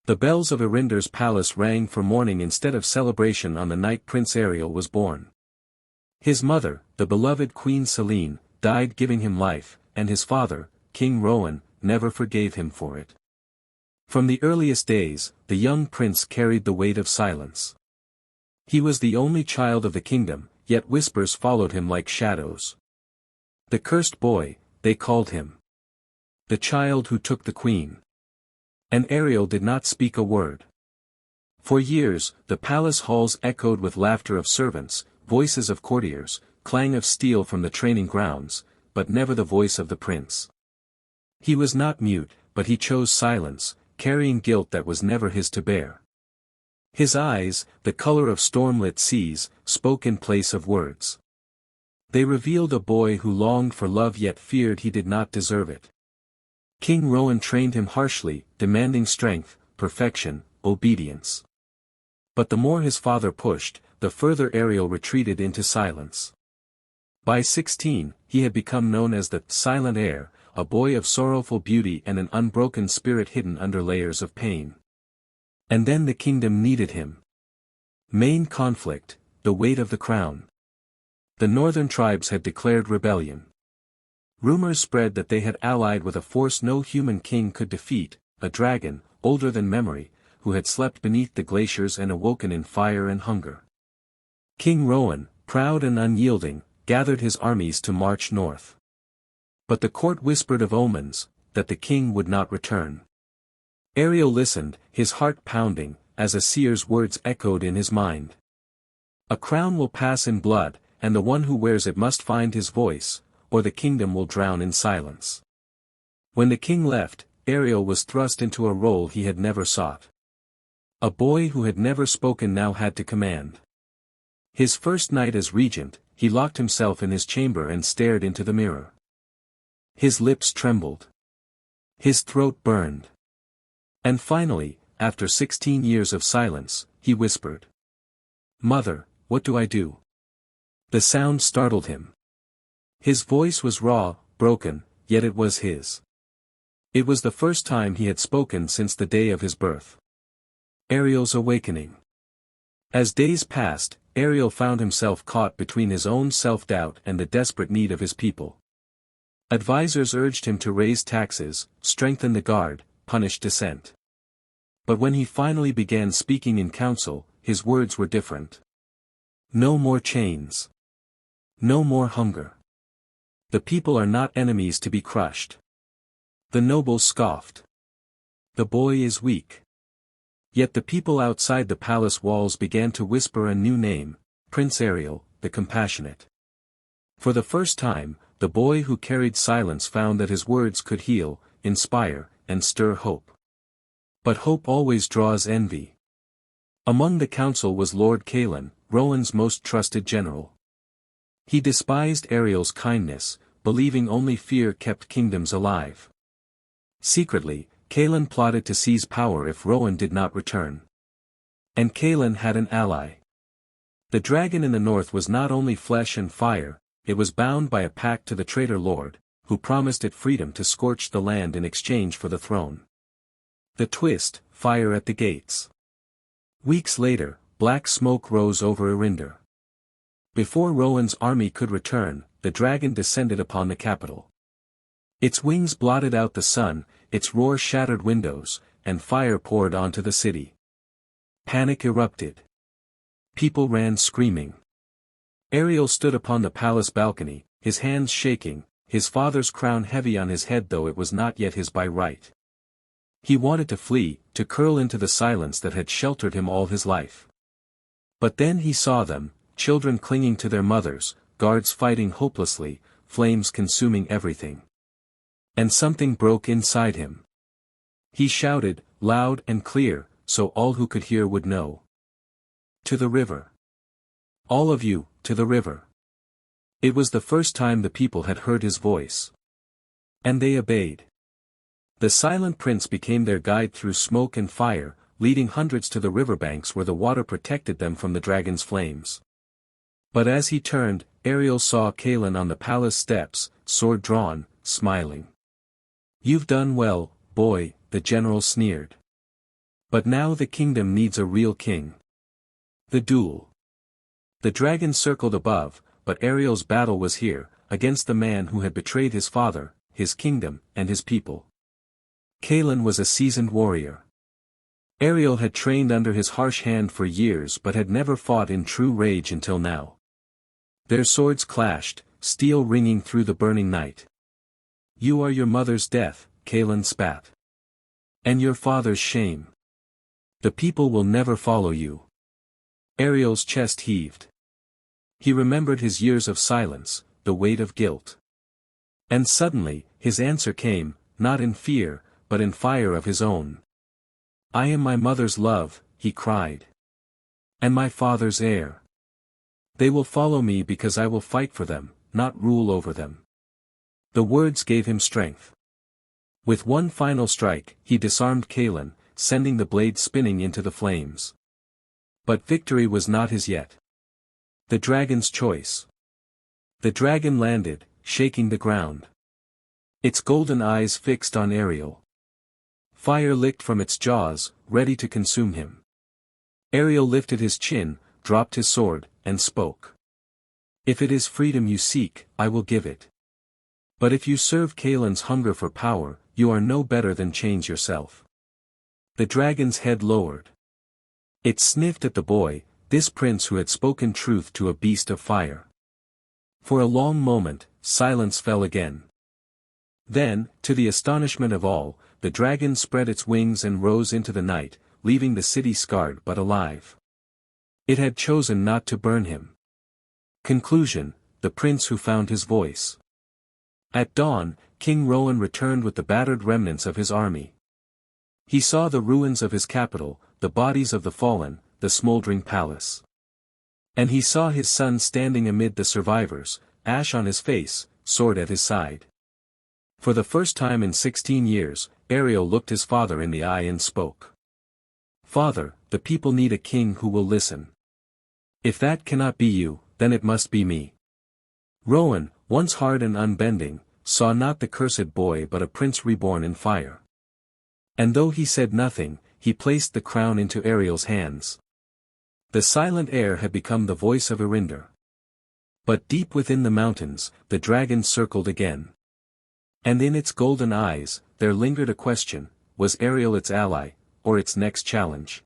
The bells of Arinder's palace rang for mourning instead of celebration on the night Prince Ariel was born. His mother, the beloved Queen Selene, died giving him life, and his father, King Rowan, never forgave him for it. From the earliest days, the young prince carried the weight of silence. He was the only child of the kingdom, yet whispers followed him like shadows. The cursed boy, they called him. The child who took the queen. And Ariel did not speak a word. For years, the palace halls echoed with laughter of servants, voices of courtiers, clang of steel from the training grounds, but never the voice of the prince. He was not mute, but he chose silence, carrying guilt that was never his to bear. His eyes, the color of stormlit seas, spoke in place of words. They revealed a boy who longed for love yet feared he did not deserve it. King Rowan trained him harshly, demanding strength, perfection, obedience. But the more his father pushed, the further Ariel retreated into silence. By 16, he had become known as the silent heir, a boy of sorrowful beauty and an unbroken spirit hidden under layers of pain. And then the kingdom needed him. Main conflict, the weight of the crown. The northern tribes had declared rebellion. Rumors spread that they had allied with a force no human king could defeat, a dragon, older than memory, who had slept beneath the glaciers and awoken in fire and hunger. King Rowan, proud and unyielding, gathered his armies to march north. But the court whispered of omens, that the king would not return. Ariel listened, his heart pounding, as a seer's words echoed in his mind. A crown will pass in blood, and the one who wears it must find his voice, or the kingdom will drown in silence. When the king left, Ariel was thrust into a role he had never sought. A boy who had never spoken now had to command. His first night as regent, he locked himself in his chamber and stared into the mirror. His lips trembled. His throat burned. And finally, after 16 years of silence, he whispered. "Mother, what do I do?" The sound startled him. His voice was raw, broken, yet it was his. It was the first time he had spoken since the day of his birth. Ariel's awakening. As days passed, Ariel found himself caught between his own self-doubt and the desperate need of his people. Advisors urged him to raise taxes, strengthen the guard, punish dissent. But when he finally began speaking in council, his words were different. No more chains. No more hunger. The people are not enemies to be crushed. The nobles scoffed. The boy is weak. Yet the people outside the palace walls began to whisper a new name, Prince Ariel, the compassionate. For the first time, the boy who carried silence found that his words could heal, inspire, and stir hope. But hope always draws envy. Among the council was Lord Callan, Rowan's most trusted general. He despised Ariel's kindness, believing only fear kept kingdoms alive. Secretly, Callan plotted to seize power if Rowan did not return. And Callan had an ally. The dragon in the north was not only flesh and fire, it was bound by a pact to the traitor lord, who promised it freedom to scorch the land in exchange for the throne. The twist, fire at the gates. Weeks later, black smoke rose over Arinder. Before Rowan's army could return, the dragon descended upon the capital. Its wings blotted out the sun, its roar shattered windows, and fire poured onto the city. Panic erupted. People ran screaming. Ariel stood upon the palace balcony, his hands shaking, his father's crown heavy on his head though it was not yet his by right. He wanted to flee, to curl into the silence that had sheltered him all his life. But then he saw them, children clinging to their mothers, guards fighting hopelessly, flames consuming everything. And something broke inside him. He shouted, loud and clear, so all who could hear would know. To the river. All of you, to the river. It was the first time the people had heard his voice. And they obeyed. The silent prince became their guide through smoke and fire, leading hundreds to the riverbanks where the water protected them from the dragon's flames. But as he turned, Ariel saw Callan on the palace steps, sword drawn, smiling. "You've done well, boy," the general sneered. But now the kingdom needs a real king. The duel. The dragon circled above, but Ariel's battle was here, against the man who had betrayed his father, his kingdom, and his people. Kaelin was a seasoned warrior. Ariel had trained under his harsh hand for years but had never fought in true rage until now. Their swords clashed, steel ringing through the burning night. "You are your mother's death," Kaelin spat. "And your father's shame. The people will never follow you." Ariel's chest heaved. He remembered his years of silence, the weight of guilt. And suddenly, his answer came, not in fear, but in fire of his own. "I am my mother's love," he cried. "And my father's heir. They will follow me because I will fight for them, not rule over them." The words gave him strength. With one final strike, he disarmed Kaelin, sending the blade spinning into the flames. But victory was not his yet. The dragon's choice. The dragon landed, shaking the ground. Its golden eyes fixed on Ariel. Fire licked from its jaws, ready to consume him. Ariel lifted his chin, dropped his sword, and spoke. "If it is freedom you seek, I will give it. But if you serve Kaelin's hunger for power, you are no better than chains yourself." The dragon's head lowered. It sniffed at the boy, this prince who had spoken truth to a beast of fire. For a long moment, silence fell again. Then, to the astonishment of all, the dragon spread its wings and rose into the night, leaving the city scarred but alive. It had chosen not to burn him. Conclusion: the prince who found his voice. At dawn, King Rowan returned with the battered remnants of his army. He saw the ruins of his capital, the bodies of the fallen, the smoldering palace. And he saw his son standing amid the survivors, ash on his face, sword at his side. For the first time in 16 years, Ariel looked his father in the eye and spoke. "Father, the people need a king who will listen. If that cannot be you, then it must be me." Rowan, once hard and unbending, saw not the cursed boy but a prince reborn in fire. And though he said nothing, he placed the crown into Ariel's hands. The silent heir had become the voice of Arinder. But deep within the mountains, the dragon circled again. And in its golden eyes, there lingered a question: was Ariel its ally, or its next challenge?